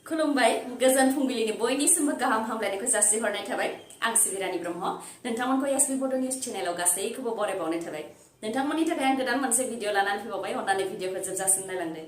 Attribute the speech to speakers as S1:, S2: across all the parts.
S1: खुलुमबाय गोजोन फुंबिलिनि बयनिसिमबो गाहाम हामलायनायखौ जासिहरनाय थाबाय आं सिबि रानी ब्रह्म नोंथांमोनखौ एसबी बड' निउज चेनेलाव गासैखौबो बरायबावनाय थाबाय नोंथांमोननि थाखाय आं गोदान मोनसे भिडिअ लानानै फैबावबाय अन्नानै भिडिअखौ जोबजासिम नायलांदो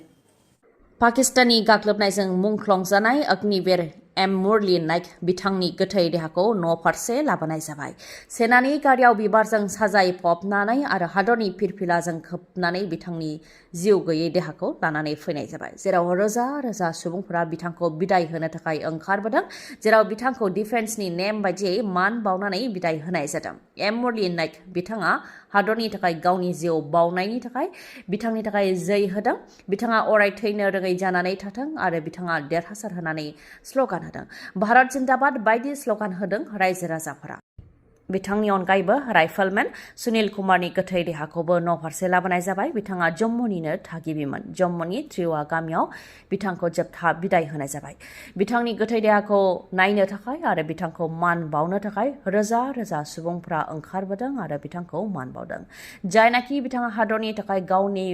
S1: पाकिस्ताननि गाग्लोबनायजों मुंख्लंजानाय अग्निवीर एम मुरली नाइक बिथांनि गोथै देहाखौ न' फारसे लाबोनाय जाबाय सेनानि गारियाव बिबारजों साजायफबनानै आरो हादरनि फिरफिलाजों खोबनानै बिथांनि जिउ गैयै देहाखौ लानानै फैनाय जाबाय जेराव रोजा रोजा सुबुंफोरा बिथांखौ बिदाय होनो थाखाय ओंखारबोदों जेराव बिथांखौ डिफेन्सनि नेम बायदियै मान बावनानै बिदाय होनाय जादों एम मुरली नाइक बिथाङा हादरनि थाखाय गावनि जिउ बावनायनि थाखाय बिथांनि थाखाय जै होदों बिथाङा अराय थैनो रोङै जानानै थाथों आरो बिथाङा देरहासार होनानै स्ल'गान होदों भारत जिन्दाबाद बायदि स्ल'गान होदों रायजो राजाफोरा बिथांनि अनगायैबो राइफलमेन सुनील कुमारनि गोथै देहाखौबो न' फारसे लाबोनाय जाबाय बिथाङा जम्मुनिनो थागिबिमोन जम्मुनि त्रिवा गामियाव बिथांखौ जोबथा बिदाय होनाय जाबाय बिथांनि गोथै देहाखौ नायनो थाखाय आरो बिथांखौ मान बावनो थाखाय रोजा रोजा सुबुंफ्रा ओंखारबोदों आरो बिथांखौ मान बावदों जायनाखि बिथाङा हादरनि थाखाय गावनि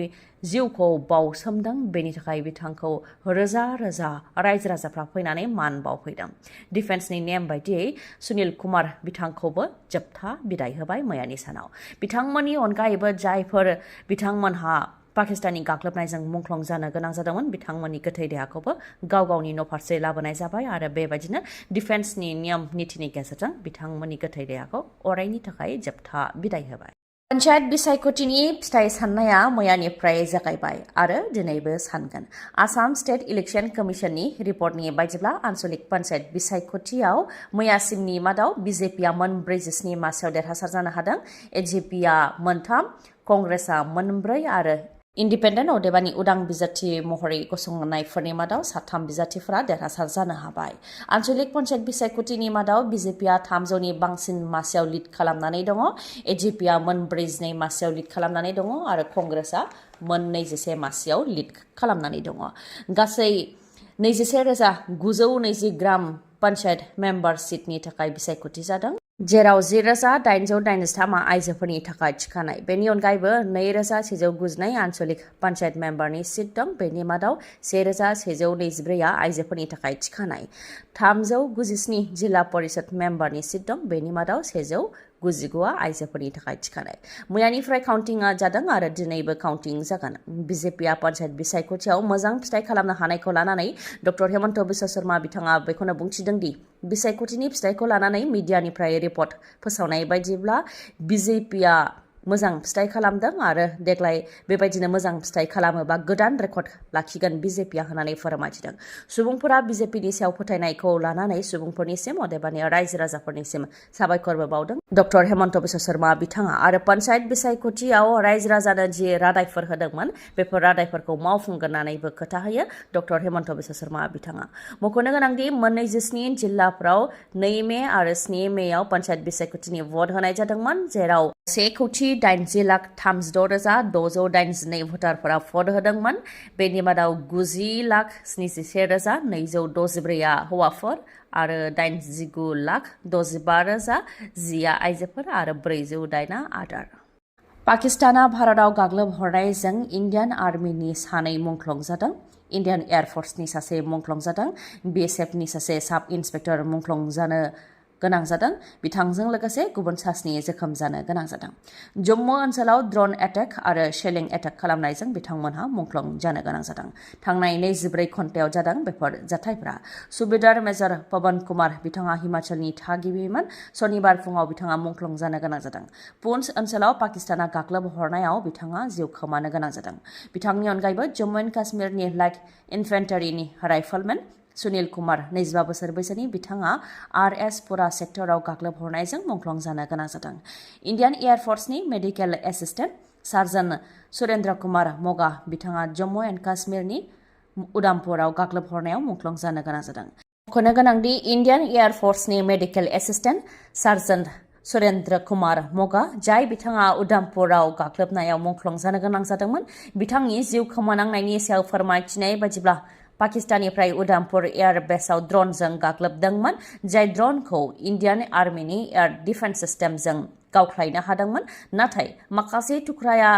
S1: जिउखौ बावसोमदों बेनि थाखाय बिथांखौ रोजा रोजा रायजो राजाफ्रा फैनानै मान बावफैदों डिफेन्सनि नेम बायदियै सुनील कुमार बिथांखौबो जोबथा बिदाय होबाय मैयानि सानाव बिथांमोननि अनगायैबो जायफोर बिथांमोनहा पाकिस्ताननि गाग्लोबनायजों मुंख्लं जानो गोनां जादोंमोन बिथांमोननि गोथै देहाखौबो गाव गावनि न' फारसे लाबोनाय जाबाय आरो बेबायदिनो डिफेन्सनि नियम नितिनि गेजेरजों बिथांमोननि गोथै देहाखौ अरायनि थाखाय जोबथा बिदाय होबाय पन्चायत बिसायख'थिनि फिथाइ साननाया मैयानिफ्राय जागायबाय आरो दिनैबो सानगोन आसाम स्टेट इलेक्शन कमिशननि रिपर्टनि बायदिब्ला आन्सलिक पन्चायत बिसायख'थियाव मैयासिमनि मादाव बिजेपिआ मोनब्रै जिस्नि मासियाव देरहासार जानो हादों एजिपिआ मोनथाम कंग्रेसआ मोनब्रै आरो इन्डिपेन्डेन्ट अदेबानि उदां बिजाथि महरै गसंनायफोरनि मादाव साथाम बिजाथिफोरा देरहासार जानो हाबाय आन्सलिक पन्चायत बिसायख'थिनि मादाव बिजेपिआ 300नि बांसिन मासियाव लिड खालामनानै दङ एजिपिआ मोनब्रै जिनै मासियाव लिड खालामनानै दङ आरो कंग्रेसआ मोन21 मासियाव लिड खालामनानै दङ गासै 21,920 ग्राम पन्चायत मेम्बार सिटनि थाखाय बिसायख'थि जादों जेराव 10,883 आइजोफोरनि थाखाय थिखानाय बेनि अनगायैबो 2,192 आन्सलिक पन्चायत मेम्बारनि सिट दं बेनि मादाव 1,124 आइजोफोरनि थाखाय थिखानाय 397 जिल्ला परिषद मेम्बारनि सिट दं बेनि मादाव 199 आइजोफोरनि थाखाय थिखानाय मैयानिफ्राय काउन्टिंआ जादों आरो दिनैबो काउन्टिं जागोन बिजेपिआ पन्चायत बिसायख'थियाव मोजां फिथाइ खालामनो हानायखौ लानानै डक्टर हेमन्त बिश्व शर्मा बिथाङा बेखौनो बुंथिदों दि बिसायख'थिनि फिथाइखौ लानानै मिडियानिफ्राय रिपर्ट फोसावनाय बायदिब्ला बिजेपिआ मोजां फिथाइ खालामदों आरो देग्लाय बेबायदिनो मोजां फिथाइ खालामोबा गोदान रेकर्ड लाखिगोन बिजेपिआ होननानै फोरमायथिदों सुबुंफोरा बिजेपिनि सायाव फोथायनायखौ लानानै सुबुंफोरनिसिम अदेबानि रायजो राजाफोरनिसिम साबायखरबो बावदों डक्टर हेमन्त बिश्व शर्मा बिथाङा आरो पन्चायत बिसायख'थियाव रायजो राजानो जि रादायफोर होदोंमोन बेफोर रादायफोरखौ मावफुंगोन होननानैबो खोथा होयो डक्टर हेमन्त बिश्व शर्मा बिथाङा मख'नो गोनांदि मोननै जिल्लाफोराव 2 मे आरो 7 मेयाव पन्चायत बिसायख'थिनि भट होनाय जादोंमोन जेराव 1,80,36,682 भटारफोरा भट होदोंमोन बेनि मादाव 90,77,264 हौवाफोर आरो 89,65,10 आइजोफोर आरो 408 आदार पाकिस्ताना भारताव गाग्लोबहरनायजों इन्डियान आर्मिनि 2 मुंख्लं जादों इन्डियान एयारफोर्सनि सासे मुंख्लं जादों BSFनि सासे साब इन्सपेक्टर मुंख्लं जानो गोनां जादों बिथांजों लोगोसे गुबुन सास्नि जोखोम जानो गोनां जादों जम्मु ओनसोलाव ड्रन एटेक आरो शेलिं एटेक खालामनायजों बिथांमोनहा मुंख्लं जानो गोनां जादों थांनाय 24 घन्टायाव जादों बेफोर जाथायफोरा सुबेदार मेजर पवन कुमार बिथाङा हिमाचलनि थागिबिमोन सनिबार फुङाव बिथाङा मुंख्लं जानो गोनां जादों पुन्च ओनसोलाव पाकिस्ताना गाग्लोबहरनायाव बिथाङा जिउ खोमानो गोनां जादों बिथांनि अनगायैबो जम्मु एन्ड काश्मीरनि लाइट इनफेन्ट्रिनि राइफलमेन सुनील कुमार 22 बोसोर बैसोनि बिथाङा RS पुरा सेक्टराव गाग्लोबहरनायजों मुंख्लं जानो गोनां जादों इन्डियान एयारफोर्सनि medical assistant sergeant Surendra Kumar मगा बिथाङा जम्मु एन्ड काश्मीरनि उदामपुराव गाग्लोबहरनायाव मुंख्लं जानो गोनां जादों मख'नो गोनांदि इन्डियान एयारफोर्सनि medical assistant sergeant Surendra Kumar मगा जाय बिथाङा उदामपुराव गाग्लोबनायाव मुंख्लं जानो गोनां जादोंमोन बिथांनि जिउ खोमानांनायनि सायाव फोरमायथिनाय बायदिब्ला पाकिस्ताननिफ्राय उदामपुर एयार बेसआव ड्रनजों गाग्लोबदोंमोन जाय ड्रनखौ इन्डियान आर्मिनि एयार डिफेन्स सिस्टेमजों गावख्लायनो हादोंमोन नाथाय माखासे थुख्राया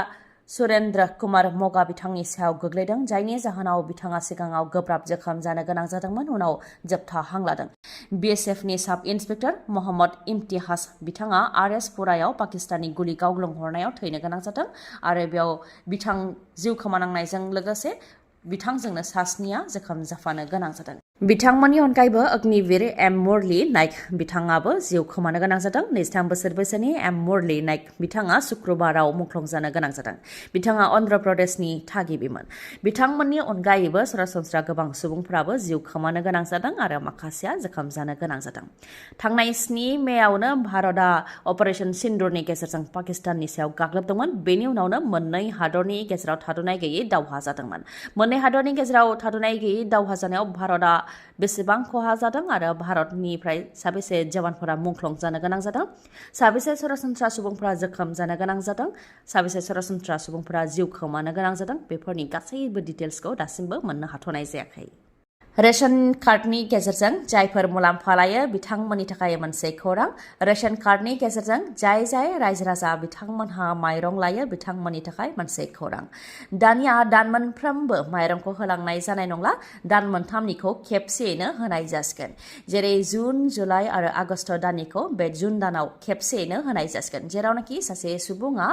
S1: सुरेन्द्र कुमार मगा बिथांनि सायाव गोग्लैदों जायनि जाहोनाव बिथाङा सिगाङाव गोब्राब जोखोम जानो गोनां जादोंमोन उनाव जोबथा हां लादों। BSFनि साब इन्सपेक्टर मोहम्मद इम्तिहाज बिथाङा RS पुरायाव पाकिस्ताननि गुलि गावग्लुंहरनायाव थैनो गोनां जादों आरो बेयाव बिथां जिउ खोमानांनायजों लोगोसे बिथांजोंनो सास्निया जोखोम जाफानो गोनां जादों। बिथांमोननि अनगायैबो अग्निवीर M मुरली नाइक बिथाङाबो जिउ खोमानो गोनां जादों। 23 बोसोर बैसोनि M मुरली नाइक बिथाङा शुक्रबाराव मुंख्लं जानो गोनां जादों। बिथाङा अन्ध्र प्रदेशनि थागिबिमोन। बिथांमोननि अनगायैबो सरासनस्रा गोबां सुबुंफोराबो जिउ खोमानो गोनां जादों आरो माखासेया जोखोम जानो गोनां जादों। थांनाय 7 मेयावनो भारतआ अपारेशन सिन्दुरनि गेजेरजों पाकिस्ताननि सायाव गाग्लोबदोंमोन। बेनि उनावनो मोननै हादरनि गेजेराव थाद'नाय गैयै दावहा जादोंमोन। मोननै हादरनि गेजेराव थाद'नाय गैयै दावहा जानायाव भारतआ बेसेबां खहा जादों आरो भारतनिफ्राय साबेसे जवानफोरा मुंख्लं जानो गोनां जादों, साबेसे सरासनस्रा सुबुंफोरा जोखोम जानो गोनां जादों, साबेसे सरासनस्रा सुबुंफोरा जिउ खोमानो गोनां जादों बेफोरनि गासैबो डिटेल्सखौ दासिमबो मोननो हाथ'नाय जायाखै। रेशन कार्डनि गेजेरजों जायफोर मुलाम्फा लायो बिथांमोननि थाखाय मोनसे खौरां। रेशन कार्डनि गेजेरजों जाय रायजो राजा बिथांमोनहा माइरं लायो बिथांमोननि थाखाय मोनसे खौरां। दानिया दान मोनफ्रोमबो माइरंखौ होलांनाय जानाय नंला, दान मोनथामनिखौ खेबसेयैनो होनाय जासिगोन। जेरै जुन, जुलाइ आरो आगस्ट दाननिखौ बे जुन दानाव खेबसेयैनो होनाय जासिगोन। जेरावनाखि सासे सुबुङा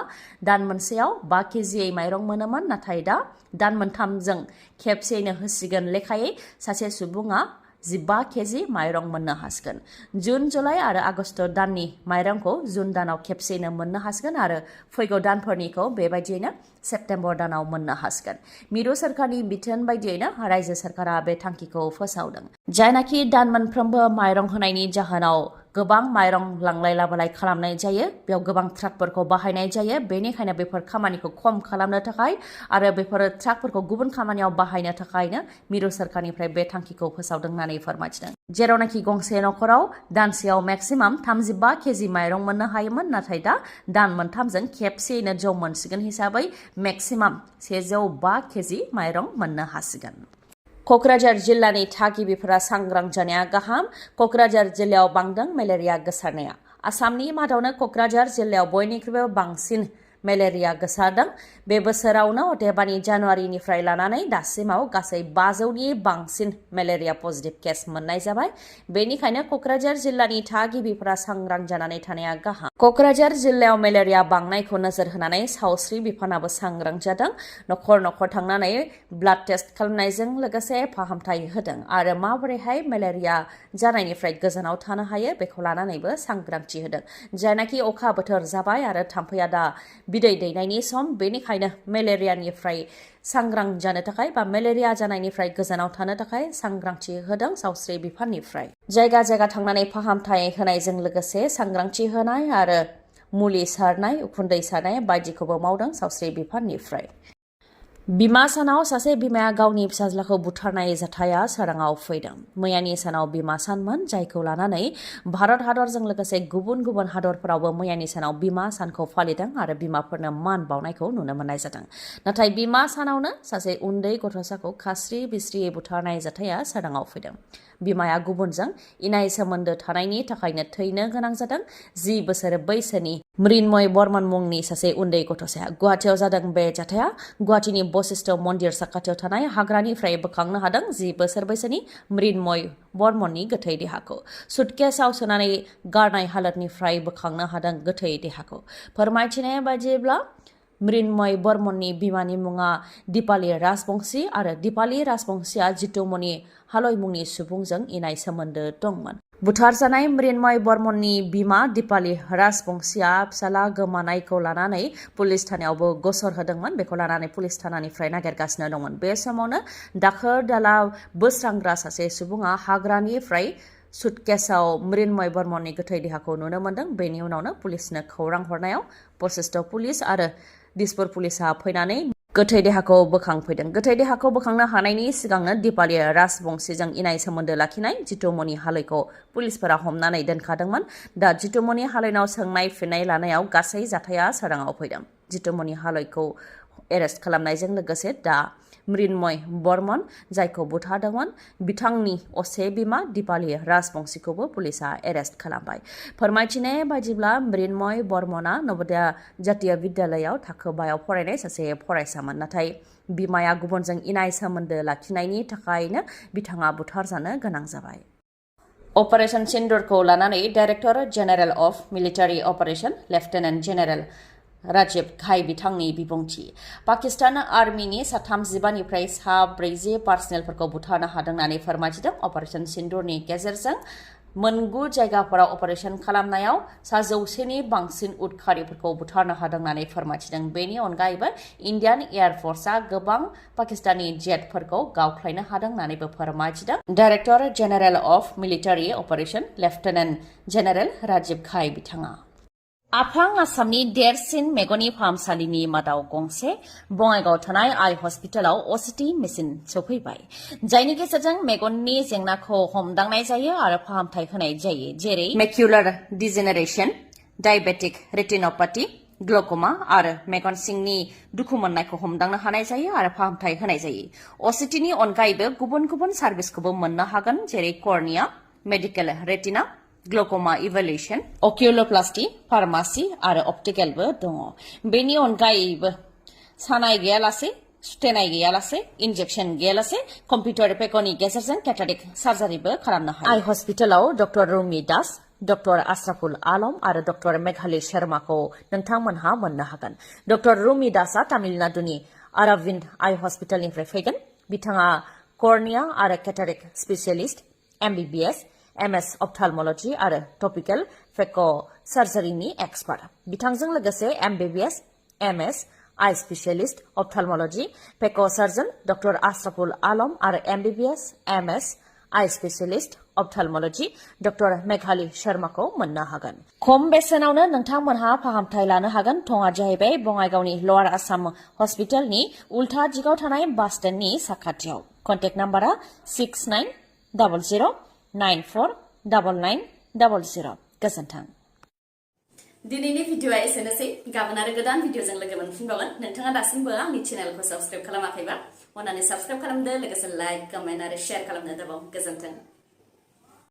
S1: दान मोनसेयाव 5 केजियै माइरं मोनोमोन, नाथाय दा दान मोनथामजों खेबसेयैनो होसिगोन लेखायै सासे सुबुङा 15 केजि माइरं मोननो हासिगोन। जुन, जुलाइ आरो आगस्ट दाननि माइरंखौ जुन दानाव खेबसेयैनो मोननो हासिगोन आरो फैगौ दानफोरनिखौ बेबायदियैनो सेप्तेम्बर दानाव मोननो हासिगोन। मिरु सोरखारनि बिथोन बायदियैनो रायजो सोरखारा बे थांखिखौ फोसावदों। जायनाखि दान मोनफ्रोमबो माइरं होनायनि जाहोनाव गोबां माइरं लांलाय लाबोलाय खालामनाय जायो, बेयाव गोबां ट्राकफोरखौ बाहायनाय जायो। बेनिखायनो बेफोर खामानिखौ खम खालामनो थाखाय आरो बेफोर ट्राकफोरखौ गुबुन खामानियाव बाहायनो थाखायनो मिरु सोरखारनिफ्राय बे थांखिखौ फोसावदों होननानै फोरमायथिदों। जेरावनाखि गंसे न'खराव दानसेयाव मेक्सिमाम 35 केजि माइरं मोननो हायोमोन, नाथाय दा दान मोनथामजों खेबसेयैनो जौ मोनसिगोन हिसाबै मेक्सिमाम 105 केजि माइरं मोननो हासिगोन। क'क्राझार जिल्लानि थागिबिफोरा सांग्रां जानाया गाहाम। क'क्राझार जिल्लायाव बांदों मेलेरिया गोसारनाया। आसामनि मादावनो क'क्राझार जिल्लायाव बयनिख्रुइबो बांसिन मेलेरिया गोसारदों। बे बोसोरावनो अदेबानि जानुवारिनिफ्राय लानानै दासिमाव गासै 500नि बांसिन मेलेरिया पजिटिभ केस मोननाय जाबाय। बेनिखायनो क'क्राझार जिल्लानि थागिबिफोरा सांग्रां जानानै थानाया गाहाम। क'क्राझार जिल्लायाव मेलेरिया बांनायखौ नोजोर होनानै सावस्रि बिफानाबो सांग्रां जादों। न'खर न'खर थांनानै ब्लाड टेस्ट खालामनायजों लोगोसे फाहामथाय होदों आरो माबोरैहाय मेलेरिया जानायनिफ्राय गोजानाव थानो हायो बेखौ लानानैबो सांग्रांथि होदों। जायनाखि अखा बोथोर जाबाय आरो थाम्फैया दा बिदै दैनायनि सम, बेनिखायनो मेलेरियानिफ्राय सांग्रां जानो थाखाय बा मेलेरिया जानायनिफ्राय गोजानाव थानो थाखाय सांग्रांथि होदों सावस्रि बिफाननिफ्राय। जायगा जायगा थांनानै फाहामथाय होनायजों लोगोसे सांग्रांथि होनाय आरो मुलि सारनाय, उखुन्दै सारनाय बायदिखौबो मावदों सावस्रि बिफाननिफ्राय। बिमा सानाव सासे बिमाया गावनि फिसाज्लाखौ बुथारनाय जाथाया सोराङाव फैदों। मैयानि सानाव बिमा सानमोन, जायखौ लानानै भारत हादरजों लोगोसे गुबुन गुबुन हादरफोरावबो मैयानि सानाव बिमा सानखौ फालिदों आरो बिमाफोरनो मान बावनायखौ नुनो मोननाय जादों। नाथाय बिमा सानावनो सासे उन्दै गथ'साखौ खास्रि बिस्रियै बुथारनाय जाथाया सोराङाव फैदों। बिमाया गुबुनजों इनाय सोमोन्दो थानायनि थाखायनो थैनो गोनां जादों। 10 बोसोर बैसोनि मृन्मय बर्मन मुंनि सासे उन्दै गथ'साया। गुवाहाटियाव जादों बे जाथाया। गुवाहाटिनि बशिष्ठ मन्दिर साखाथियाव थानाय हाग्रानिफ्राय बोखांनो हादों 10 बोसोर बैसोनि मृन्मय बर्मननि गोथै देहाखौ। सुटकेसआव सोनानै गारनाय हालोदनिफ्राय बोखांनो हादों गोथै देहाखौ। फोरमायथिनाय बायदिब्ला मृन्मय बर्मननि बिमानि मुङा दिपाली राजबंशी आरो दिपाली राजबंशीया जितुमनि हालय मुंनि सुबुंजों इनाय सोमोन्दो दंमोन। बुथारजानाय मृन्मय बर्मननि बिमा दिपाली राजबंशीया फिसाला गोमानायखौ लानानै पुलिस थानायावबो गसर होदोंमोन। बेखौ लानानै पुलिस थानानिफ्राय नागिरगासिनो दंमोन। बे समावनो दाखोर दाला बोस्रांग्रा सासे सुबुङा हाग्रानिफ्राय सुटकेसआव मृन्मय बर्मननि गोथै देहाखौ नुनो मोन्दों। बेनि उनावनो पुलिसनो खौरां हरनायाव बशिष्ठ पुलिस आरो दिसपुर पुलिसा फैनानै गोथै देहाखौ बोखांफैदों। गोथै देहाखौ बोखांनो हानायनि सिगांनो दिपाली राजबंशीजों इनाय सोमोन्दो लाखिनाय जितुमनि हालयखौ पुलिसफोरा हमनानै दोनखादोंमन। दा जितुमनि हालयनाव सोंनाय फिननाय लानायाव गासै जाथाया सोराङाव फैदों। जितुमनि हालयखौ एरेस्ट खालामनायजों लोगोसे दा
S2: मृण्मय बर्मन जायखौ बुथारदोंमोन बिथांनि असे बिमा दिपाली राजबंशीखौबो पुलिसा एरेस्ट खालामबाय। फोरमायथिनाय बायदिब्ला मृण्मय बर्मना नवोदया जातीय विद्यालयाव थाखो 5 आव फरायनाय सासे फरायसामोन, नाथाय बिमाया गुबुनजों इनाय सोमोन्दो लाखिनायनि थाखायनो बिथाङा बुथारजानो गोनां जाबाय। अपारेशन सिन्दुरखौ लानानै director general of military operation lieutenant general Rajiv Ghai बिथांनि बिबुंथि। पाकिस्तान आर्मिनि सा 35 निफ्राय सा 40 पार्सनेलफोरखौ बुथारनो हादों होननानै फोरमायथिदों। अपारेशन सिन्दुरनि गेजेरजों मोनगु जायगाफोराव अपारेशन खालामनायाव सा 100 नि बांसिन उदखारिफोरखौ बुथारनो हादों होननानै फोरमायथिदों। बेनि अनगायैबो इन्डियान एयार फर्सआ गोबां पाकिस्तानी जेटफोरखौ गावख्लायनो हादों होननानैबो फोरमायथिदों। Director general of military operation lieutenant general Rajiv Ghai बिथाङा। आफां आसामनि देरसिन मेगननि फाहामसालिनि मादाव गंसे बङाइगाव थानाय आइ हस्पिटालाव असिटि मेसिन सफैबाय, जायनि गेजेरजों मेगननि जेंनाखौ हमदांनाय जायो आरो फाहामथाय होनाय जायो, जेरै मेक्युलार डिजेनेरेशन, डायबेटिक रेटिनोपैथी, ग्लुकोमा आरो मेगन सिंनि दुखु मोननायखौ हमदांनो हानाय जायो आरो फाहामथाय होनाय जायो। असिटिनि अनगायैबो गुबुन गुबुन सार्भिसखौबो मोननो हागोन, जेरै cornea, medical retina, glaucoma evaluation, oculoplasty, pharmacy आरो अप्टिकेलबो दङ। बेनि अनगायैबो सानाय गैयालासे, सुथेनाय गैयालासे, इन्जेक्शन गैयालासे कम्पिउटार पेकनि गेजेरजों केटारेक्ट सार्जारिबो खालामनो हायो। आइ हस्पिटालाव डक्टर रुमि दास, डक्टर आशराफुल आलम आरो डक्टर मेघाली शर्माखौ नोंथांमोनहा मोननो हागोन। डक्टर रुमि दासआ तामिलनाडुनि अरविन्द आइ हस्पिटालनिफ्राय फैगोन। बिथाङा कर्निया आरो केटारेक्ट स्पेसियलिस्ट, MBBS, MS अप्थाल्मोलॉजी आरो टपिकल फेक' सार्जारिनि एक्सपार्ट। बिथांजों लोगोसे MBBS, MS आइ स्पेसियलिस्ट अप्थाल्मोलॉजी फेक' सार्जन डक्टर आशराफुल आलम आरो MBBS, MS आइ स्पेसियलिस्ट अप्थाल्मोलॉजी डक्टर मेघाली शर्माखौ मोननो हागोन। खम बेसेनावनो नोंथांमोनहा फाहामथाय लानो हागोन। थङा जाहैबाय बङाइगावनि लवार आसाम हस्पिटालनि उल्था दिगाव थानाय बास स्टेन्डनि साखाथियाव। कन्टेक्ट नाम्बारा 6900949900। गोजोन्थों।
S1: दिनैनि भिडिअआ एसेनोसै। गाबोन आरो गोदान भिडिअजों लोगो मोनफिनबावगोन। नोंथाङा दासिमबो आंनि चेनेलखौ साबस्क्राइब खालामाखैबा अन्नानै साबस्क्राइब खालामदो, लोगोसे लाइक, कमेन्ट आरो शेयार खालामनो दाबाव। गोजोन्थों।